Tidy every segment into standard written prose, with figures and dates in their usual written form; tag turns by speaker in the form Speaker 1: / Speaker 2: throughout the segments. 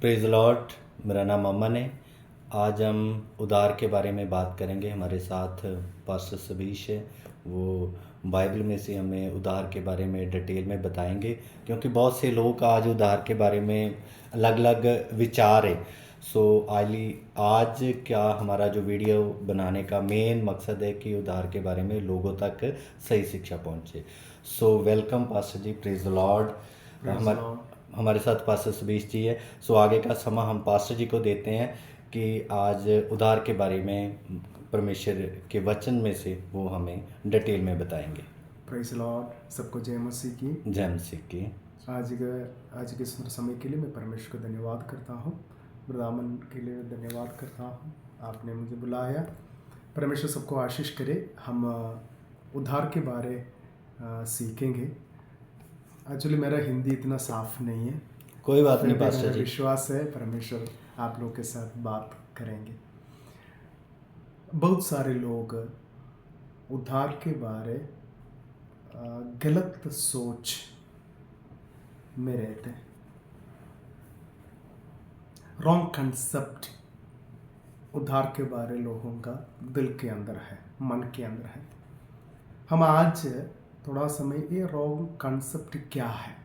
Speaker 1: Praise Lord. मेरा नाम अमन है। आज हम उधार के बारे में बात करेंगे। हमारे साथ पास्टर सबीश है, वो बाइबल में से हमें उधार के बारे में डिटेल में बताएंगे, क्योंकि बहुत से लोग आज उधार के बारे में अलग अलग विचार है। सो आज क्या हमारा जो वीडियो बनाने का मेन मकसद है कि उधार के बारे में लोगों तक सही शिक्षा पहुंचे। So welcome pastor ji, praise the lord. हमारे साथ पास्टर सुबीश जी है। सो आगे का समय हम पास्टर जी को देते हैं कि आज उधार के बारे में परमेश्वर के वचन में से वो हमें डिटेल में बताएंगे।
Speaker 2: Praise Lord. सबको जय मसीह की।
Speaker 1: जय मसीह की।
Speaker 2: आज के सुंदर समय के लिए मैं परमेश्वर को धन्यवाद करता हूँ। ब्रदामन के लिए धन्यवाद करता हूँ, आपने मुझे बुलाया। परमेश्वर सबको आशीष करे। हम उधार के बारे सीखेंगे। एक्चुअली मेरा हिंदी इतना साफ नहीं है,
Speaker 1: कोई बात नहीं
Speaker 2: फिर भी
Speaker 1: पास्टर
Speaker 2: मेरा
Speaker 1: जी।
Speaker 2: विश्वास है परमेश्वर आप लोग के साथ बात करेंगे। बहुत सारे लोग उधार के बारे गलत सोच में रहते हैं। रॉन्ग कंसेप्ट उधार के बारे लोगों का दिल के अंदर है, मन के अंदर है। हम आज थोड़ा समय ये रॉन्ग कंसेप्ट क्या है,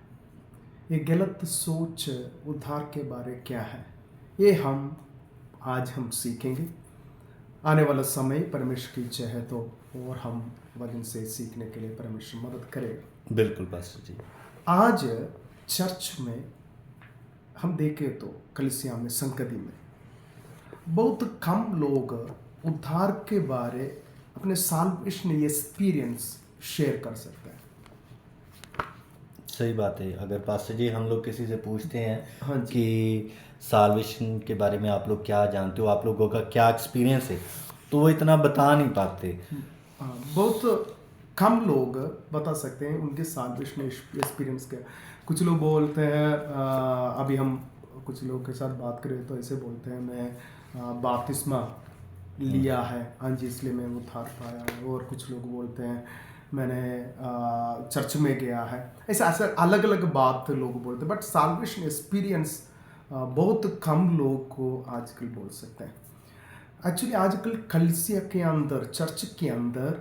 Speaker 2: ये गलत सोच उधार के बारे क्या है, ये आज हम सीखेंगे। आने वाला समय परमेश्वर की इच्छा है तो और हम वचन से सीखने के लिए परमेश्वर मदद करेगा।
Speaker 1: बिल्कुल पास्टर जी।
Speaker 2: आज चर्च में हम देखें तो कलीसिया में, संगति में बहुत कम लोग उद्धार के बारे अपने साल्वेशन एक्सपीरियंस शेयर कर सकते हैं।
Speaker 1: सही बात है। अगर पास्टर जी हम लोग किसी से पूछते हैं
Speaker 2: हाँ जी।
Speaker 1: कि साल्वेशन के बारे में आप लोग क्या जानते हो, आप लोगों का क्या एक्सपीरियंस है, तो वो इतना बता नहीं पाते।
Speaker 2: बहुत कम लोग बता सकते हैं उनके साल्वेशन एक्सपीरियंस क्या। कुछ लोग बोलते हैं, अभी हम कुछ लोगों के साथ बात करें तो ऐसे बोलते हैं मैं बपतिस्मा लिया है, हाँ जी, इसलिए मैं उद्धार पाया है। और कुछ लोग बोलते हैं मैंने चर्च में गया है। ऐसा ऐसा अलग अलग बात लोग बोलते हैं, बट साल्वेशन एक्सपीरियंस बहुत कम लोग को आजकल बोल सकते हैं। एक्चुअली आजकल कलीसिया के अंदर, चर्च के अंदर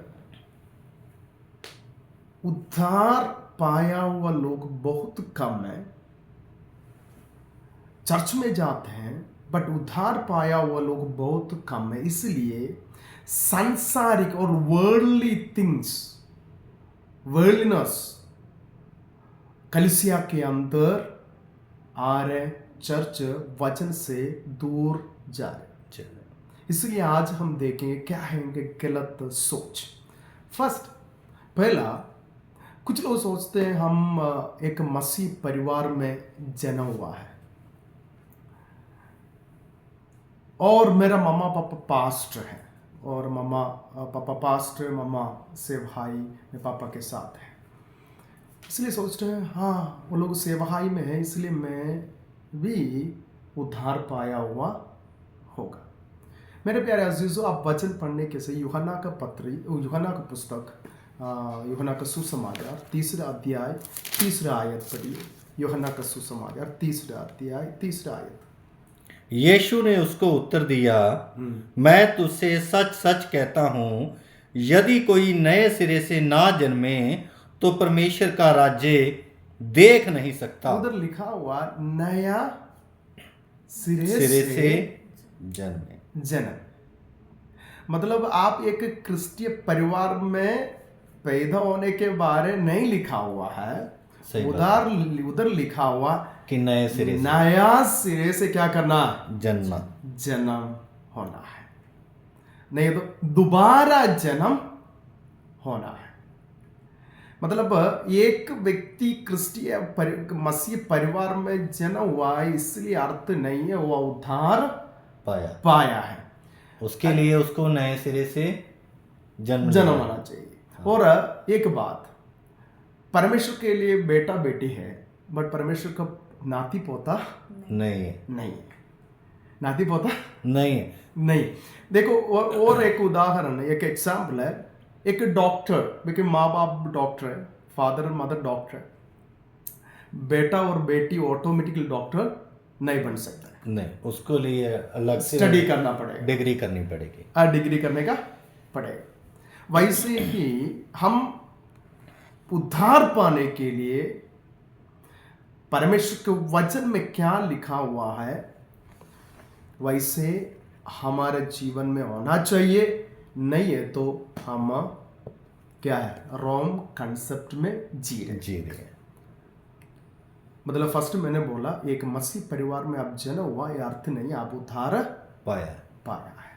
Speaker 2: उद्धार पाया हुआ लोग बहुत कम है। चर्च में जाते हैं बट उद्धार पाया हुआ लोग बहुत कम है। इसलिए सांसारिक और वर्ल्डली थिंग्स, वर्ल्डनेस कलीसिया के अंदर आ रहे, चर्च वचन से दूर जा रहे। इसलिए आज हम देखेंगे क्या है इनके गलत सोच। फर्स्ट, पहला, कुछ लोग सोचते हैं हम एक मसीह परिवार में जन्म हुआ है और मेरा मम्मा पापा पास्टर है और मम्मा पापा पास्टर, मम्मा सेवहाई में पापा के साथ है, इसलिए सोचते हैं हाँ वो लोग सेवहाई में है इसलिए मैं भी उद्धार पाया हुआ होगा। मेरे प्यारे अजीजों, आप वचन पढ़ने के से यूहन्ना का पुस्तक, यूहन्ना का सुसमाचार 3 अध्याय 3 आयत पढ़िए। यूहन्ना का सुसमाचार 3 अध्याय 3 आयत।
Speaker 1: यीशु ने उसको उत्तर दिया, मैं तुझसे सच सच कहता हूँ, यदि कोई नए सिरे से ना जन्मे तो परमेश्वर का राज्य देख नहीं सकता।
Speaker 2: उधर लिखा हुआ नया सिरे
Speaker 1: से जन्मे।
Speaker 2: जन्म मतलब आप एक क्रिस्टीय परिवार में पैदा होने के बारे नहीं लिखा हुआ है, उधर लिखा हुआ
Speaker 1: कि नया
Speaker 2: सिरे से क्या करना, जन्म होना है, नहीं तो दोबारा जन्म होना है। मतलब एक व्यक्ति क्रिस्टीय मसीह परिवार में जन्म हुआ है इसलिए अर्थ नहीं है वह उद्धार पाया है।
Speaker 1: उसके लिए उसको नए सिरे से
Speaker 2: जन्म होना चाहिए। हाँ। और एक बात, परमेश्वर के लिए बेटा बेटी है बट परमेश्वर का नाती पोता नहीं, नाती पोता नहीं। देखो और एक उदाहरण, एक एग्जाम्पल है, एक डॉक्टर, क्योंकि माँ बाप डॉक्टर है, फादर और मदर डॉक्टर है, बेटा और बेटी ऑटोमेटिकली डॉक्टर नहीं बन सकता है,
Speaker 1: नहीं, उसको लिए अलग से
Speaker 2: स्टडी करना पड़ेगा,
Speaker 1: डिग्री करनी पड़ेगी।
Speaker 2: डिग्री करने का पड़ेगा। वैसे ही हम उद्धार पाने के लिए परमेश्वर के वचन में क्या लिखा हुआ है वैसे हमारे जीवन में होना चाहिए, नहीं है तो हम क्या है रॉन्ग कंसेप्ट में जी रहे हैं। मतलब फर्स्ट मैंने बोला एक मसीह परिवार में आप जन्म हुआ ये अर्थ नहीं आप उद्धार पाया है।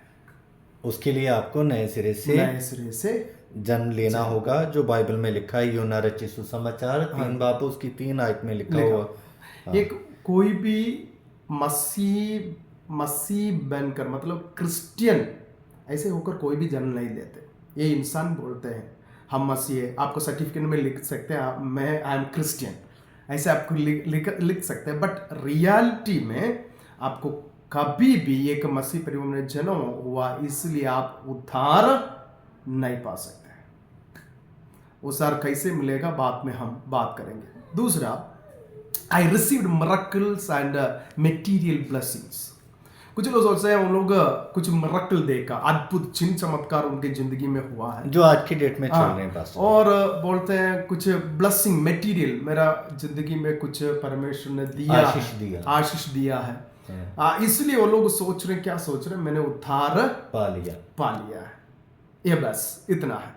Speaker 1: उसके लिए आपको नए सिरे से जन्म लेना होगा, जो बाइबल में लिखा है, यूहन्ना रचित सुसमाचार 3 बाब उसकी 3 आयत में लिखा हुआ।
Speaker 2: एक कोई भी मसीह बनकर मतलब क्रिश्चियन ऐसे होकर कोई भी जन्म नहीं लेते। ये इंसान बोलते हैं हम मसीह है, आपको सर्टिफिकेट में लिख सकते हैं मैं आई एम क्रिश्चियन, ऐसे आपको लिख सकते हैं, बट रियलिटी में आपको कभी भी एक मसीह परिवार में जन्म हुआ इसलिए आप उद्धार नहीं पा सकते। उद्धार कैसे मिलेगा बाद में हम बात करेंगे। दूसरा, I received miracles and material blessings. कुछ लोग सोचते हैं उन लोग कुछ मिरेकल देखा, अद्भुत चिन्ह चमत्कार उनके जिंदगी में हुआ है
Speaker 1: जो आज की डेट में चल रहे हैं,
Speaker 2: और बोलते हैं कुछ ब्लेसिंग मटेरियल मेरा जिंदगी में कुछ परमेश्वर ने दिया, आशीष दिया है, इसलिए वो लोग सोच रहे क्या सोच रहे मैंने उद्धार पा लिया है, ये बस इतना है।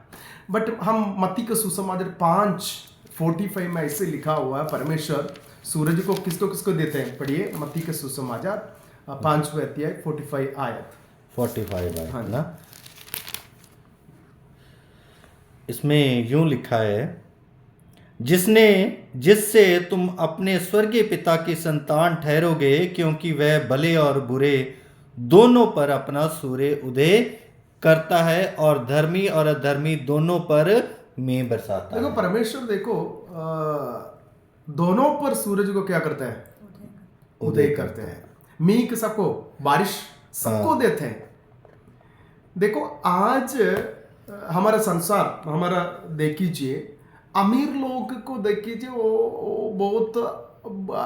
Speaker 2: बट हम मत्ती का सुसमाचार 5:45 में ऐसे लिखा हुआ है परमेश्वर सूरज को किसको देते हैं, पढ़िए मत्ती का सुसमाचार 5वें अध्याय 45 आयत
Speaker 1: ना। इसमें यूं लिखा है, जिससे तुम अपने स्वर्गीय पिता की संतान ठहरोगे, क्योंकि वह भले और बुरे दोनों पर अपना सूर्य उदय करता है और धर्मी और अधर्मी दोनों पर मेघ बरसाता है।
Speaker 2: देखो परमेश्वर देखो दोनों पर सूरज को क्या करता है, उदय करते हैं, मीघ सबको बारिश सबको देते हैं। देखो आज हमारा संसार हमारा देख लीजिए, अमीर लोग को देख लीजिए वो बहुत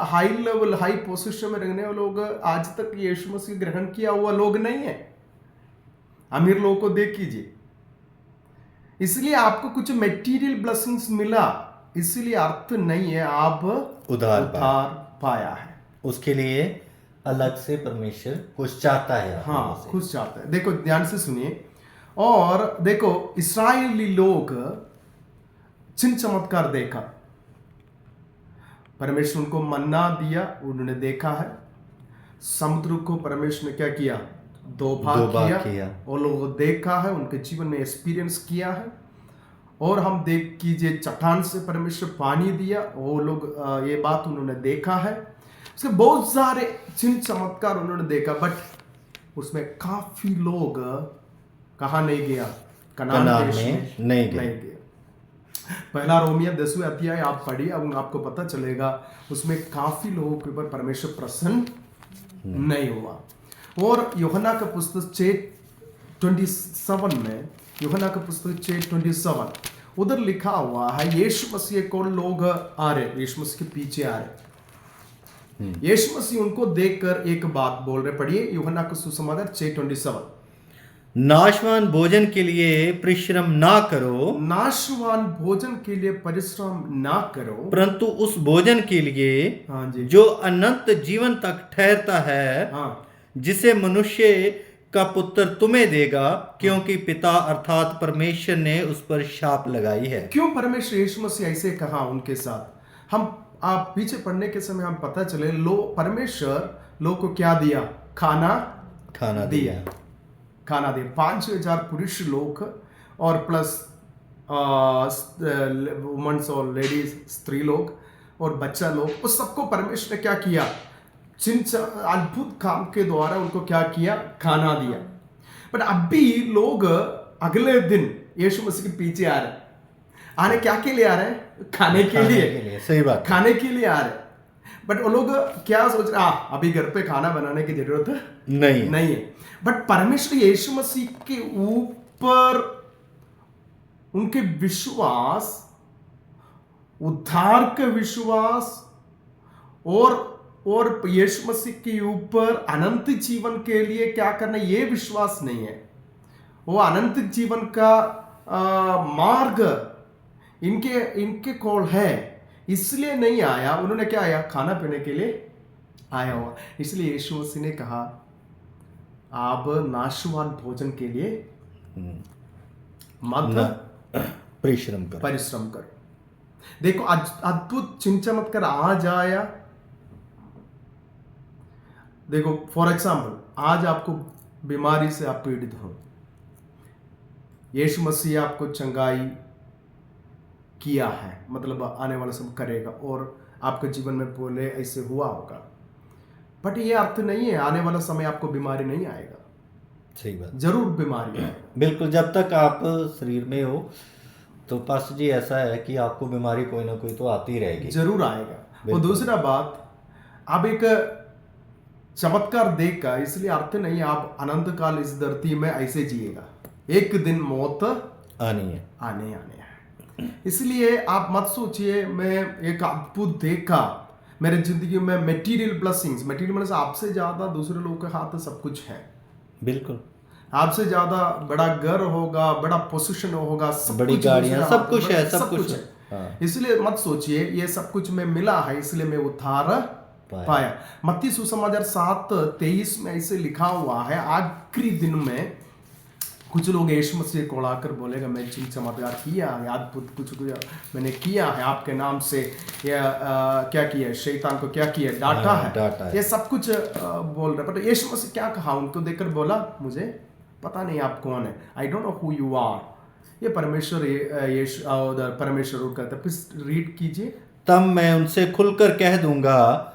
Speaker 2: हाई लेवल हाई पोजीशन में रहने वाले लोग आज तक यीशु मसीह ग्रहण किया हुआ लोग नहीं है। अमीर लोगों को देख लीजिए, इसलिए आपको कुछ मटेरियल ब्लेसिंग्स मिला इसलिए अर्थ नहीं है आप उद्धार पाया है।
Speaker 1: उसके लिए अलग से परमेश्वर कुछ चाहता है,
Speaker 2: हाँ कुछ चाहता है। देखो ध्यान से सुनिए, और देखो इस्राएली लोग चिन्ह चमत्कार देखा, परमेश्वर उनको मन्ना दिया उन्होंने देखा है, समुद्र को परमेश्वर ने क्या किया, दो भाग किया और लोगों देखा है, उनके जीवन में एक्सपीरियंस किया है। और हम देख कीजिए चट्टान से परमेश्वर पानी दिया, वो लोग ये बात उन्होंने देखा है। उसके बहुत सारे चिन्ह चमत्कार उन्होंने देखा, बट उसमें काफी लोग कहाँ नहीं गया, कनान देश में नहीं गया। पहला रोमिया 10वें अध्याय आप पढ़िए, अब आपको पता चलेगा उसमें काफी लोगों के ऊपर परमेश्वर प्रसन्न नहीं हुआ। और यूहन्ना का पुस्तक 6:27 में, यूहन्ना का पुस्तक 6:27 उधर लिखा हुआ है यीशु मसीह को लोग आ रहे, यीशु मसीह के पीछे आ रहे, यीशु मसीह उनको देखकर एक बात बोल रहे, पढ़िए यूहन्ना का सुसमाचार 6:27,
Speaker 1: नाशवान भोजन के लिए परिश्रम ना करो,
Speaker 2: नाशवान भोजन के लिए परिश्रम ना करो,
Speaker 1: परंतु उस भोजन के लिए जो अनंत जीवन तक ठहरता है, जिसे मनुष्य का पुत्र तुम्हें देगा, क्योंकि पिता अर्थात परमेश्वर ने उस पर शाप लगाई है। क्यों परमेश्वर
Speaker 2: यीशु मसीह ऐसे कहा उनके साथ, हम आप पीछे पढ़ने के समय हम पता चले परमेश्वर लोग को क्या दिया, खाना दिया 5,000 पुरुष लोग और प्लस वुमेन्स और लेडीज स्त्री लोग और बच्चा लोग, उस सबको परमेश्वर ने क्या किया, अद्भुत काम के द्वारा उनको क्या किया, खाना दिया। बट अभी लोग अगले दिन यीशु मसीह के पीछे आ रहे, आने क्या के लिए आ रहे हैं, खाने के लिए।
Speaker 1: सही बात,
Speaker 2: खाने के लिए आ रहे। बट वो लोग क्या सोच रहे, अभी घर पे खाना बनाने की जरूरत नहीं है। बट परमेश्वर यीशु मसीह के ऊपर उनके विश्वास, उद्धार का विश्वास और और यीशु मसीह के ऊपर अनंत जीवन के लिए क्या करना, ये विश्वास नहीं है। वो अनंत जीवन का मार्ग इनके कोल है, इसलिए नहीं आया। उन्होंने क्या आया, खाना पीने के लिए आया हुआ। इसलिए यीशु मसीह ने कहा आप नाशवान भोजन के लिए मत परिश्रम करो। देखो अद्भुत चिन्ह चमत्कार आज आया। देखो फॉर एग्जाम्पल, आज आपको बीमारी से आप पीड़ित हो, यीशु मसीह आपको चंगाई किया है, मतलब आने वाला सब करेगा और आपके जीवन में बोले ऐसे हुआ होगा। बट ये अर्थ नहीं है आने वाला समय आपको बीमारी नहीं आएगा।
Speaker 1: सही बात,
Speaker 2: जरूर बीमारी आएगा।
Speaker 1: बिल्कुल, जब तक आप शरीर में हो तो पास्टर जी ऐसा है कि आपको बीमारी कोई ना कोई तो आती रहेगी, जरूर
Speaker 2: आएगा। और दूसरा बात, आप एक चमत्कार देखा इसलिए अर्थ नहीं आप अनंत काल इस धरती में ऐसे जिएगा। एक दिन मौत आने है। इसलिए आप मत सोचिए मैं एक अद्भुत देखा मेरे जिंदगी में, मटेरियल ब्लेसिंग्स, मटेरियल मतलब आपसे ज्यादा दूसरे लोगों के हाथ सब कुछ है।
Speaker 1: बिल्कुल,
Speaker 2: आपसे ज्यादा बड़ा घर होगा, बड़ा पोजीशन होगा, सब
Speaker 1: बड़ी गाड़ियां, सब कुछ है, सब कुछ है।
Speaker 2: हाँ। इसलिए मत सोचिए ये सब कुछ में मिला है इसलिए मैं उद्धार पाया। मत्ती सुसमाचार 7:23 में ऐसे लिखा हुआ है, आखिरी दिन में कुछ लोग यीशु मसीह को आकर बोलेगा मैं चिन्ह चमत्कार किया है, अद्भुत कुछ मैंने किया है आपके नाम से, या क्या किया, शैतान को क्या किया, डांटा है, ये सब कुछ बोल रहे। बट यीशु मसीह क्या कहा, उनको देखकर बोला मुझे पता नहीं आप कौन है, I don't know who you are. ये परमेश्वर परमेश्वर कहते हैं। प्लीज रीड कीजिए।
Speaker 1: तब मैं उनसे खुलकर कह दूंगा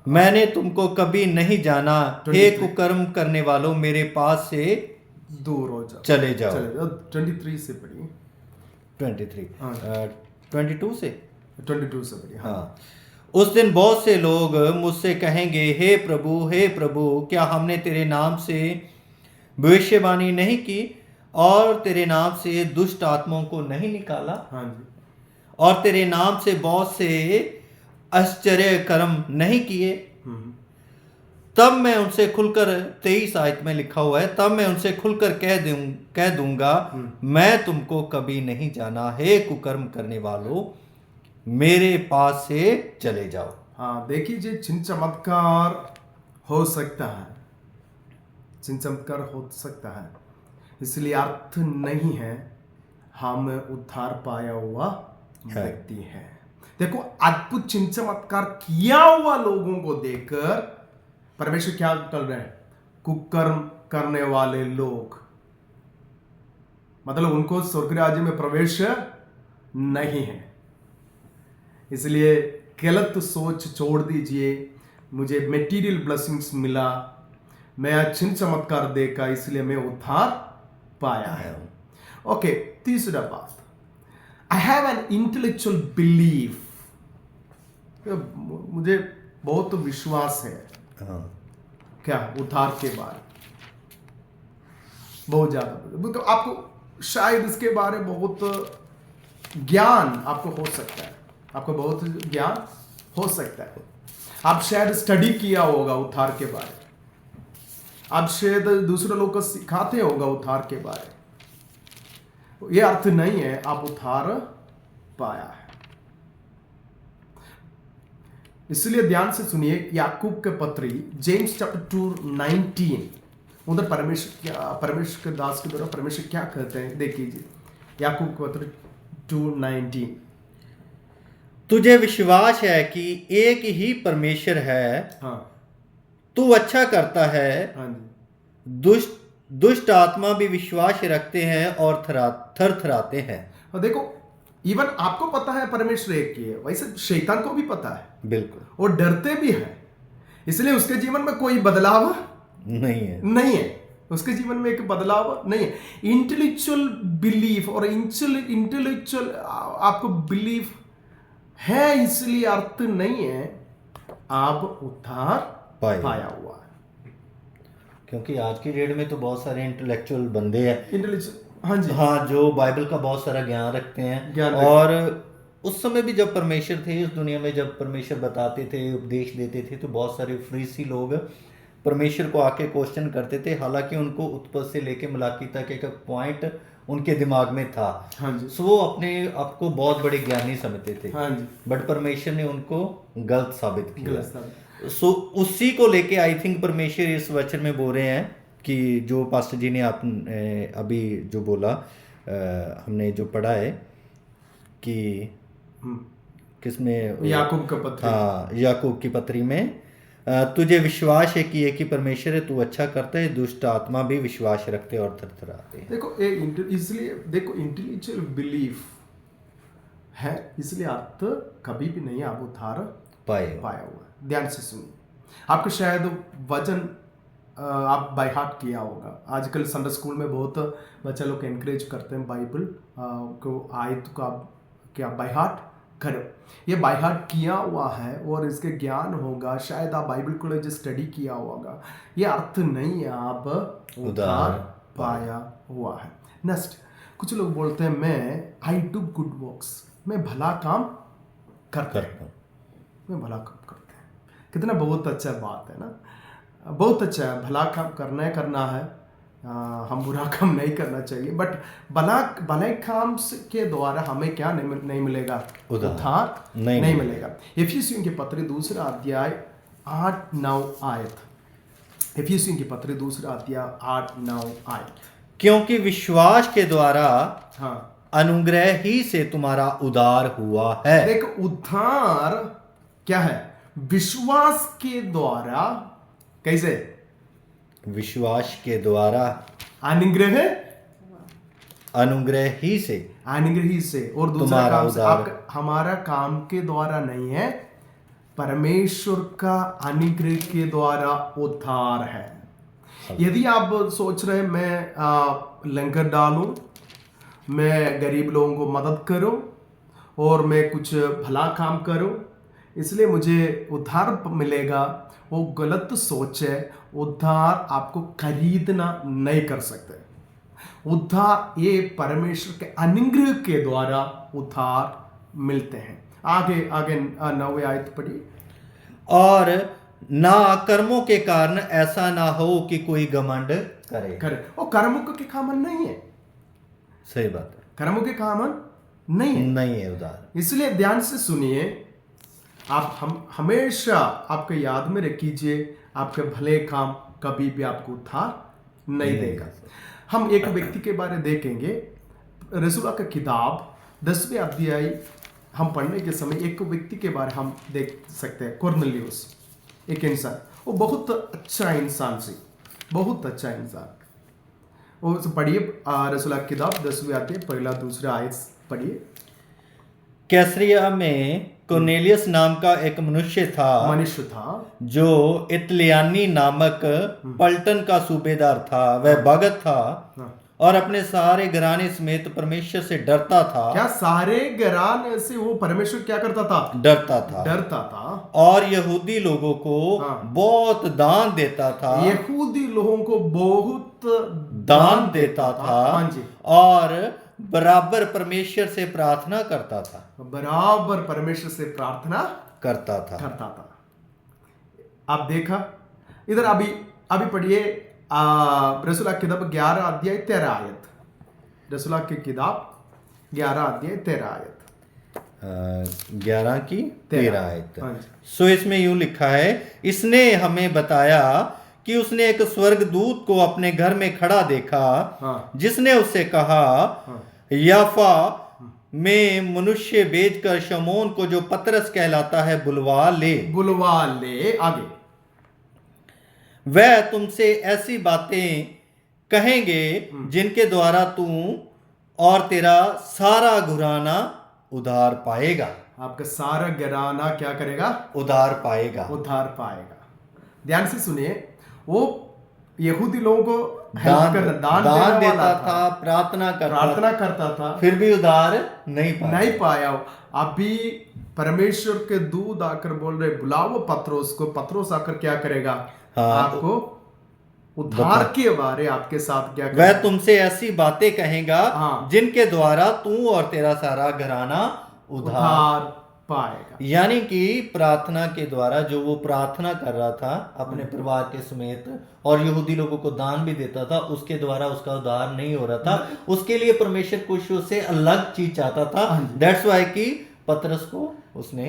Speaker 1: मैंने तुमको कभी नहीं जाना, हे कुकर्म करने वालों मेरे पास से
Speaker 2: दूर हो जाओ,
Speaker 1: चले जाओ।
Speaker 2: 23 से पढ़िए।
Speaker 1: 22 से
Speaker 2: पढ़िए।
Speaker 1: हाँ। उस दिन बहुत से लोग मुझसे कहेंगे हे प्रभु क्या हमने तेरे नाम से भविष्यवाणी नहीं की और तेरे नाम से दुष्ट आत्माओं को नहीं निकाला,
Speaker 2: हाँ जी,
Speaker 1: और तेरे नाम से बहुत से आश्चर्य कर्म नहीं किए। तब मैं उनसे खुलकर 23 आयत में लिखा हुआ है, तब मैं उनसे खुलकर कह दूंगा मैं तुमको कभी नहीं जाना, हे कुकर्म करने वालों मेरे पास से चले जाओ।
Speaker 2: हाँ देखिए, चिन्ह चमत्कार हो सकता है, चिन्ह चमत्कार हो सकता है, इसलिए अर्थ नहीं है हम उद्धार पाया हुआ व्यक्ति है। देखो अद्भुत चिन्ह चमत्कार किया हुआ लोगों को देखकर परमेश्वर क्या कर रहे हैं, कुकर्म करने वाले लोग, मतलब उनको स्वर्ग राज्य में प्रवेश नहीं है। इसलिए गलत सोच छोड़ दीजिए, मुझे मटेरियल ब्लेसिंग्स मिला, मैं चिन्ह चमत्कार देखा इसलिए मैं उद्धार पाया है। ओके, तीसरा बात, I have an intellectual belief, मुझे बहुत विश्वास है क्या उद्धार के बारे, बहुत ज्यादा, तो आपको शायद इसके बारे में बहुत ज्ञान आपको हो सकता है, आपको बहुत ज्ञान हो सकता है, आप शायद स्टडी किया होगा उद्धार के बारे, आप शायद दूसरे लोग को सिखाते होगा उद्धार के बारे। ये अर्थ नहीं है आप उद्धार पाया है। इसलिए ध्यान से सुनिए, याकूब के पत्री जेम्स चैप्टर 2:19, उधर परमेश्वर के दास के द्वारा परमेश्वर क्या कहते हैं देखिए, याकूब के पत्र 2:19,
Speaker 1: तुझे विश्वास है कि एक ही परमेश्वर है,
Speaker 2: हाँ,
Speaker 1: तू अच्छा करता है,
Speaker 2: हाँ जी,
Speaker 1: दुष्ट आत्मा भी विश्वास रखते हैं और थरथराते हैं।
Speaker 2: और देखो इवन आपको पता है परमेश्वर एक ही है, वैसे शैतान को भी पता है,
Speaker 1: बिल्कुल,
Speaker 2: और डरते भी है, इसलिए उसके जीवन में कोई बदलाव नहीं है, उसके जीवन में एक बदलाव नहीं है। इंटेलेक्चुअल बिलीफ और इंटेलेक्चुअल आपको बिलीफ है, इसलिए अर्थ नहीं है आप उद्धार पाया हुआ है।
Speaker 1: क्योंकि आज की डेट में तो बहुत सारे इंटेलेक्चुअल बंदे हैं,
Speaker 2: इंटेलेक्चुअल, हाँ जी,
Speaker 1: हाँ, जो बाइबल का बहुत सारा ज्ञान रखते हैं और उस समय भी जब परमेश्वर थे इस दुनिया में, जब परमेश्वर बताते थे, उपदेश देते थे, तो बहुत सारे फरीसी लोग परमेश्वर को आके क्वेश्चन करते थे, हालांकि उनको उत्पत्ति से लेके मलाकी तक एक पॉइंट उनके दिमाग में था।
Speaker 2: हाँ जी।
Speaker 1: सो वो अपने आप को बहुत बड़े ज्ञानी समझते थे,
Speaker 2: हाँ जी।
Speaker 1: बट परमेश्वर ने उनको गलत साबित
Speaker 2: गलत
Speaker 1: किया।
Speaker 2: साबित।
Speaker 1: सो उसी को लेके आई थिंक परमेश्वर इस वचन में बोल रहे हैं कि जो पास्टर जी ने आप अभी जो बोला, हमने जो पढ़ा है कि किसमें,
Speaker 2: याकूब का पत्र।
Speaker 1: हाँ, याकूब की पत्री में, तुझे विश्वास है कि एक ही परमेश्वर है, तू अच्छा करता है, दुष्ट आत्मा भी विश्वास रखते और थरथराते हैं।
Speaker 2: देखो इसलिए देखो इंटेलेक्चुअल बिलीफ है, इसलिए अर्थ कभी भी नहीं आप उधार
Speaker 1: पाया
Speaker 2: हुआ है। ध्यान से सुनिए, आपको शायद वचन आप बाय हार्ट किया होगा। आजकल संडे स्कूल में बहुत बच्चा लोग एनकरेज करते हैं बाइबल को, आयत को आप क्या बाय हार्ट करो। ये बाय हार्ट किया हुआ है और इसके ज्ञान होगा, शायद आप बाइबल कॉलेज स्टडी किया होगा। ये अर्थ नहीं है आप उधार पाया हुआ है। नेक्स्ट, कुछ लोग बोलते हैं मैं आई डू गुड वर्क्स, मैं भला काम करता हूँ, मैं भला काम करता हूँ। कितना बहुत अच्छा बात है ना, बहुत अच्छा है। भला काम करना है, हम बुरा काम नहीं करना चाहिए, बट भले काम के द्वारा हमें क्या नहीं मिलेगा, उद्धार नहीं मिलेगा। एफिसियों की पत्री 2 अध्याय 8-9 आयत। एफिसियों की पत्री 2 अध्याय 8-9 आयत।
Speaker 1: क्योंकि विश्वास के द्वारा,
Speaker 2: हाँ,
Speaker 1: अनुग्रह ही से तुम्हारा उद्धार हुआ है।
Speaker 2: देखो उद्धार क्या है, विश्वास के द्वारा। कैसे?
Speaker 1: विश्वास के द्वारा,
Speaker 2: अनुग्रह
Speaker 1: ही से,
Speaker 2: अनुग्रह ही से, और दूसरा काम से, हमारा काम के द्वारा नहीं है, परमेश्वर का अनुग्रह के द्वारा उद्धार है। यदि आप सोच रहे मैं लंगर डालूं, मैं गरीब लोगों को मदद करूं और मैं कुछ भला काम करूं इसलिए मुझे उद्धार मिलेगा, वो गलत सोच है। उद्धार आपको खरीदना नहीं कर सकते। उद्धार ये परमेश्वर के अनुग्रह के द्वारा उद्धार मिलते हैं। आगे 9वीं आयत पढ़िए।
Speaker 1: और ना कर्मों के कारण ऐसा ना हो कि कोई घमंड करे।
Speaker 2: वो कर्मों के कामन नहीं है।
Speaker 1: सही बात है,
Speaker 2: कर्मों के कामन नहीं है
Speaker 1: उद्धार।
Speaker 2: इसलिए ध्यान से सुनिए, आप हम हमेशा आपको याद में रखिए, आपके भले काम कभी भी आपको उद्धार नहीं देगा। हम एक व्यक्ति के बारे देखेंगे, रसूलों का किताब 10वें अध्याय हम पढ़ने के समय एक व्यक्ति के बारे हम देख सकते हैं, कोर्नेलियुस, एक इंसान। वो बहुत अच्छा इंसान से, बहुत अच्छा इंसान। वो पढ़िए रसूलों की किताब 10वें अध्याय 1-2 आयत पढ़िए।
Speaker 1: कैसरिया में कोर्नेलियस नाम का एक मनुष्य था जो इतलियानी नामक पलटन का सूबेदार था। वह भगत था और अपने सारे घराने समेत परमेश्वर से डरता था।
Speaker 2: क्या सारे घराने से वो परमेश्वर क्या करता था? डरता था।
Speaker 1: और यहूदी लोगों को बहुत दान देता था।
Speaker 2: यहूदी लोगों को बहुत
Speaker 1: दान देता था और बराबर परमेश्वर से प्रार्थना करता था।
Speaker 2: बराबर परमेश्वर से प्रार्थना
Speaker 1: करता था।
Speaker 2: आप देखा इधर, अभी पढ़िए रसूलों की किताब 11 अध्याय 13 आयत। रसूलों की किताब 11 अध्याय 13 आयत।
Speaker 1: 11 की 13 आयत। सो इसमें यूं लिखा है, इसने हमें बताया कि उसने एक स्वर्गदूत को अपने घर में खड़ा देखा, जिसने उससे कहा, याफा में मनुष्य भेजकर शमौन को जो पतरस कहलाता है बुलवा ले। आगे, वह तुमसे ऐसी बातें कहेंगे जिनके द्वारा तू और तेरा सारा घराना उद्धार पाएगा।
Speaker 2: आपका सारा घराना क्या करेगा? उद्धार पाएगा। ध्यान से सुनिए, वो यहूदी लोगों को दान देता था, प्रार्थना करता था, फिर भी उद्धार नहीं पाया। अभी परमेश्वर के दूत आकर बोल रहे, बुलाओ पत्रोस को। पत्रोस आकर क्या करेगा? आपको उद्धार के बारे आपके साथ क्या करेगा?
Speaker 1: वह तुमसे ऐसी बातें कहेगा जिनके द्वारा तू और तेरा सारा घराना
Speaker 2: उद्धार पाएगा।
Speaker 1: यानी कि प्रार्थना के द्वारा जो वो प्रार्थना कर रहा था अपने परिवार के समेत और यहूदी लोगों को दान भी देता था, उसके द्वारा उसका उद्धार नहीं हो रहा था। उसके लिए परमेश्वर कुछ उससे अलग चीज चाहता था। दैट्स वाई कि पतरस को उसने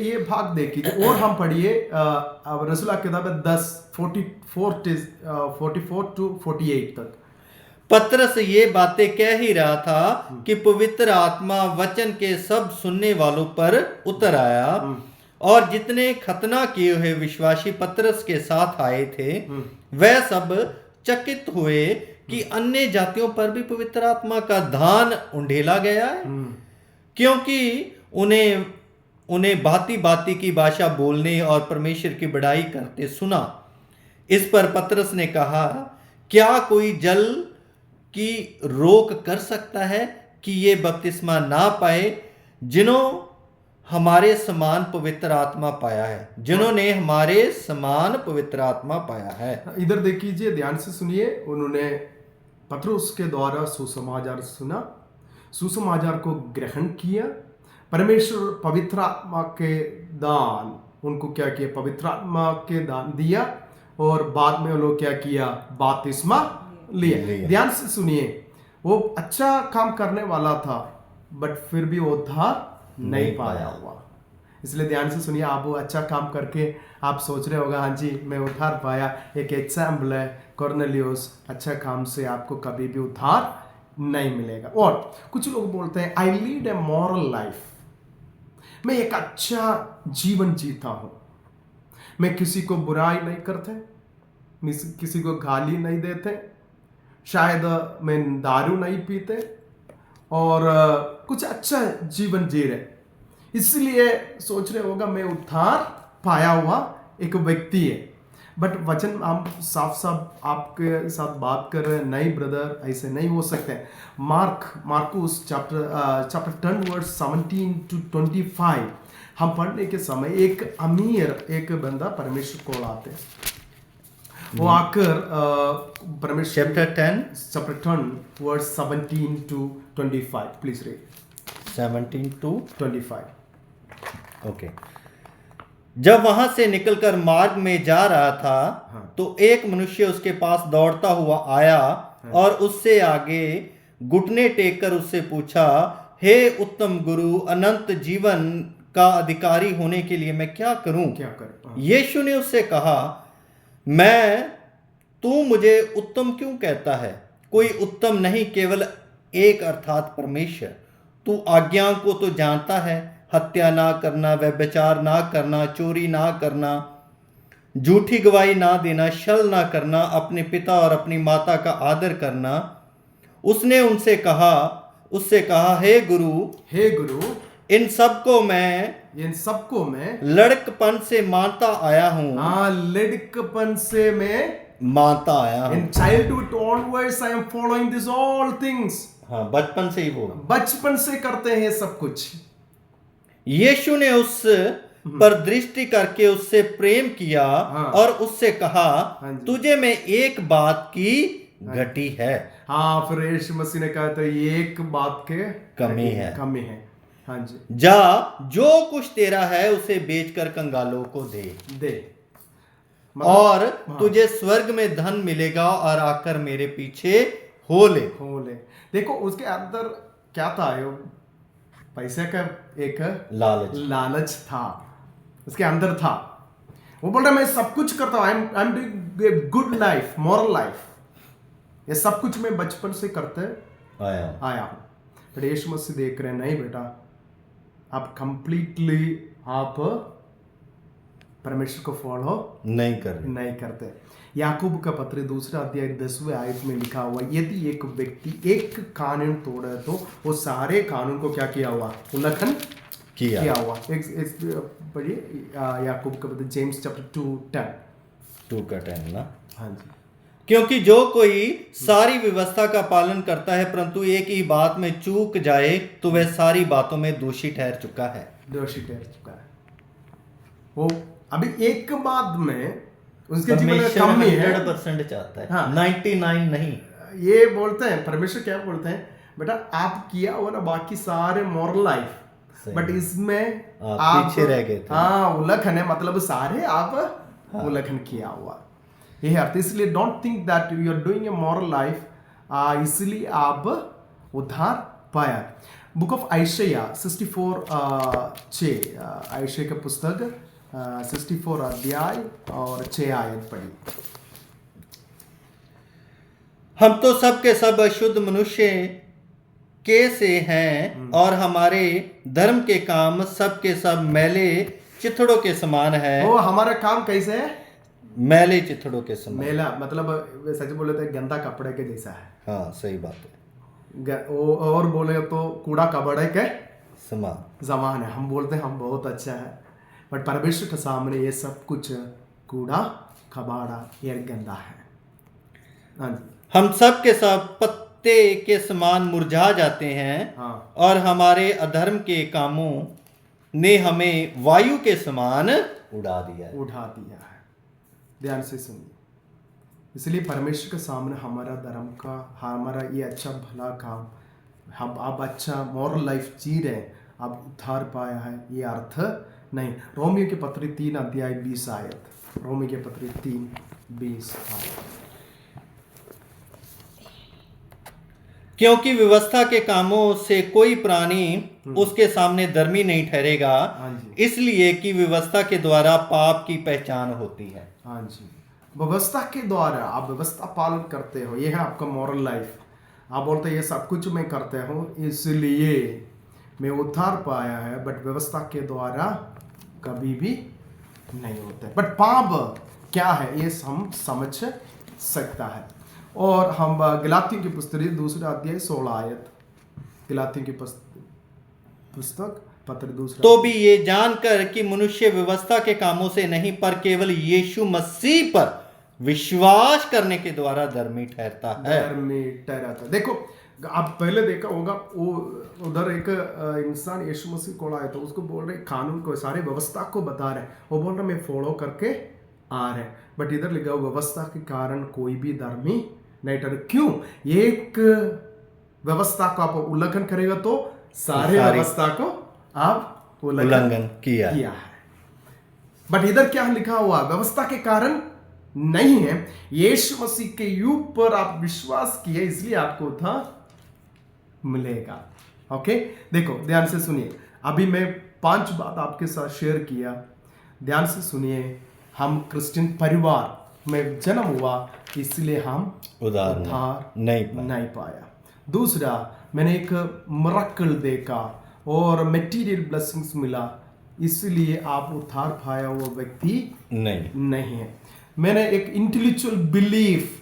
Speaker 2: ये भाग देखिए और हम पढ़िए रसूल की किताब 10:44 to 48 तक।
Speaker 1: पतरस ये बातें कह ही रहा था कि पवित्र आत्मा वचन के सब सुनने वालों पर उतर आया और जितने खतना किए हुए विश्वासी पतरस के साथ आए थे वह सब चकित हुए कि अन्य जातियों पर भी पवित्र आत्मा का दान उंडेला गया है, क्योंकि उन्हें भांति भांति की भाषा बोलने और परमेश्वर की बड़ाई करते सुना। इस पर पतरस ने कहा, क्या कोई जल की रोक कर सकता है कि ये बपतिस्मा ना पाए जिन्होंने हमारे समान पवित्र आत्मा पाया है, जिन्होंने हमारे समान पवित्र आत्मा पाया है।
Speaker 2: इधर देखिए, ध्यान से सुनिए। उन्होंने पतरस के द्वारा सुसमाचार सुना, सुसमाचार को ग्रहण किया, परमेश्वर पवित्र आत्मा के दान उनको क्या किया, पवित्र आत्मा के दान दिया और बाद में वो लोग क्या किया, बपतिस्मा लिया। ध्यान से सुनिए, वो अच्छा काम करने वाला था बट फिर भी वो उद्धार नहीं पाया हुआ। इसलिए ध्यान से सुनिए, आप वो अच्छा काम करके आप सोच रहे होगा हाँ जी मैं उद्धार पाया। एक एग्जाम्पल है कॉर्नेलियस, अच्छा काम से आपको कभी भी उद्धार नहीं मिलेगा। और कुछ लोग बोलते हैं आई लीड ए मॉरल लाइफ, मैं एक अच्छा जीवन जीता हूं, मैं किसी को बुराई नहीं करते, किसी को गाली नहीं देते, शायद मैं दारू नहीं पीते और कुछ अच्छा जीवन जी रहे, इसलिए सोच रहे होगा मैं उद्धार पाया हुआ एक व्यक्ति है। बट वचन हम साफ साफ आपके साथ बात कर रहे हैं, नहीं ब्रदर ऐसे नहीं हो सकते। मार्कुस चैप्टर 10 वर्स 17 to 25 हम पढ़ने के समय एक अमीर एक बंदा परमेश्वर को आते, वो आकर परमेश्वर chapter 10 verse 17 to 25 please read
Speaker 1: 17 to
Speaker 2: 25।
Speaker 1: Okay. जब वहां से निकलकर मार्ग में जा रहा था तो एक मनुष्य उसके पास दौड़ता हुआ आया और उससे आगे घुटने टेक कर उससे पूछा, हे उत्तम गुरु, अनंत जीवन का अधिकारी होने के लिए मैं क्या करूं? यीशु ने उससे कहा, तू मुझे उत्तम क्यों कहता है? कोई उत्तम नहीं, केवल एक अर्थात परमेश्वर। तू आज्ञाओं को तो जानता है, हत्या ना करना, व्यभिचार ना करना, चोरी ना करना, झूठी गवाही ना देना, छल ना करना, अपने पिता और अपनी माता का आदर करना। उसने उससे कहा, हे गुरु, इन सबको मैं लड़कपन से मानता आया हूँ।
Speaker 2: लड़कपन से मैं
Speaker 1: मानता आया हूँ।
Speaker 2: In childhood onwards I am following these all things।
Speaker 1: हाँ, बचपन से ही वो
Speaker 2: बचपन से करते हैं सब कुछ।
Speaker 1: यीशु ने उस पर दृष्टि करके उससे प्रेम किया और उससे कहा, तुझे में एक बात की घटी है।
Speaker 2: हाँ, फिर यीशु मसीह ने कहा था एक बात के
Speaker 1: कमी है।
Speaker 2: हाँ जी,
Speaker 1: जा, जो कुछ तेरा है उसे बेचकर कंगालों को दे और तुझे स्वर्ग में धन मिलेगा और आकर मेरे पीछे हो ले।
Speaker 2: देखो उसके अंदर क्या था, पैसे का एक लालच था उसके अंदर था। वो बोल रहा मैं सब कुछ करता हूँ, I am doing good life, moral life, ये सब कुछ मैं बचपन से करते आया हूँ। बट यीशु मसीह देख रहे हैं, नहीं बेटा, आप कंप्लीटली आप परमेश्वर को फॉलो नहीं करते। याकूब का पत्र 2 अध्याय 10वें आयत में लिखा हुआ, यदि एक व्यक्ति एक कानून तोड़े तो वो सारे कानून को क्या किया हुआ, उल्लंघन किया हुआ। पढ़िए याकूब का पत्र, जेम्स चैप्टर 2:10 ना। हाँ जी,
Speaker 1: क्योंकि जो कोई सारी व्यवस्था का पालन करता है परंतु एक ही बात में चूक जाए तो वह सारी बातों में दोषी ठहर चुका है।
Speaker 2: वो अभी एक बात में उसके जीवन में कमी है,
Speaker 1: 100% चाहता है, 99 नहीं।
Speaker 2: ये बोलते हैं परमेश्वर क्या बोलते हैं, बेटा आप किया हो ना बाकी सारे मॉरल लाइफ,
Speaker 1: सही।
Speaker 2: बट इसमें
Speaker 1: आप
Speaker 2: आप
Speaker 1: पीछे रह गए थे।
Speaker 2: हाँ उल्लंघन है, मतलब सारे आप उल्लंघन किया हुआ ये है अर्थ। इसलिए don't think that you are doing a moral life, इसलिए आप उद्धार पाया। बुक ऑफ आयशया 64 आयशया का पुस्तक 64 अध्याय और 6 आयत पढ़ी।
Speaker 1: हम तो सब के सब अशुद्ध मनुष्य के से हैं और हमारे धर्म के काम सब के सब मैले चिथड़ों के समान है।
Speaker 2: वो हमारा काम कैसे है?
Speaker 1: मैले चिथड़ों के समान।
Speaker 2: मेला मतलब सच बोले तो गंदा कपड़े के जैसा है।
Speaker 1: हाँ सही बात है।
Speaker 2: और बोले तो कूड़ा कपड़े के
Speaker 1: समान
Speaker 2: जमान है। हम बोलते हैं हम बहुत अच्छा है, बट परमेश्वर के सामने ये सब कुछ कूड़ा कबाड़ा ये गंदा है। हाँ जी।
Speaker 1: हम सब के सब पत्ते के समान मुरझा जाते हैं
Speaker 2: हाँ।
Speaker 1: और हमारे अधर्म के कामों ने हमें वायु के समान उड़ा दिया है।
Speaker 2: उठा दिया है। ध्यान से सुनिए। इसलिए परमेश्वर के सामने हमारा धर्म का, हमारा ये अच्छा भला काम, हम आप अच्छा मॉरल लाइफ जी रहे हैं, आप उद्धार पाया है ये अर्थ नहीं। रोमियो के पत्री 3 अध्याय 20 आयत। रोमियो के पत्री 3:20 आयत।
Speaker 1: क्योंकि व्यवस्था के कामों से कोई प्राणी उसके सामने धर्मी नहीं ठहरेगा,
Speaker 2: हाँ जी।
Speaker 1: इसलिए कि व्यवस्था के द्वारा पाप की पहचान होती है।
Speaker 2: हाँ जी। व्यवस्था के द्वारा आप व्यवस्था पालन करते हो, ये है आपका मॉरल लाइफ। आप बोलते हैं ये सब कुछ मैं करते हूँ इसलिए मैं उद्धार पाया है, बट व्यवस्था के द्वारा कभी भी नहीं होते। बट पाप क्या है ये हम समझ सकता है। और हम गलातियों की पुस्तक 2 अध्याय 16 आयत। गलातियों की पुस्तक पत्र 2।
Speaker 1: तो भी ये जानकर कि मनुष्य व्यवस्था के कामों से नहीं पर केवल यीशु मसीह पर विश्वास करने के द्वारा धर्मी ठहरता है।
Speaker 2: धर्मी ठहराता। देखो आप पहले देखा होगा वो उधर एक इंसान यीशु मसीह को आया तो उसको बोल रहे कानून को सारे व्यवस्था को बता रहे, वो बोल रहा मैं फॉलो करके आ रहे, बट इधर लिखा व्यवस्था के कारण कोई भी धर्मी नहीं ठहरे। क्यों? एक व्यवस्था को आप उल्लंघन करेगा तो सारे व्यवस्था को आप उल्लंघन किया है। बट इधर क्या लिखा हुआ? व्यवस्था के कारण नहीं है, यीशु मसीह के युग पर आप विश्वास किए इसलिए आपको उद्धार मिलेगा। ओके, देखो ध्यान से सुनिए। अभी मैं 5 बात आपके साथ शेयर किया, ध्यान से सुनिए। हम क्रिश्चियन परिवार में जन्म हुआ इसलिए हम उद्धार नहीं पाया। दूसरा, मैंने एक मिरेकल देखा और मटेरियल ब्लेसिंग्स मिला, इसलिए आप उद्धार पाया हुआ व्यक्ति नहीं है। मैंने एक इंटेलेक्चुअल बिलीफ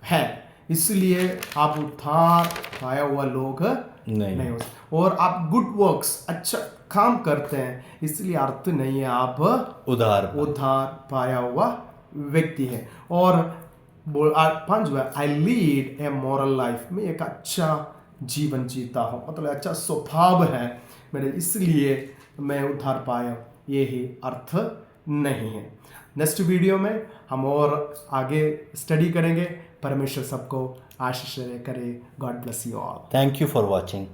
Speaker 2: है इसलिए आप उद्धार पाया हुआ लोग नहीं हो सकते। और आप गुड वर्क्स अच्छा काम करते हैं इसलिए अर्थ नहीं है आप उद्धार पाया हुआ व्यक्ति है। और 5वां, आई लीड ए मॉरल लाइफ, में एक अच्छा जीवन जीता हूँ, मतलब अच्छा स्वभाव है मेरे, इसलिए मैं उद्धार पाया, यही अर्थ नहीं है। नेक्स्ट वीडियो में हम और आगे स्टडी करेंगे। परमेश्वर सबको आशीष करे। God bless you all.
Speaker 1: Thank you for watching.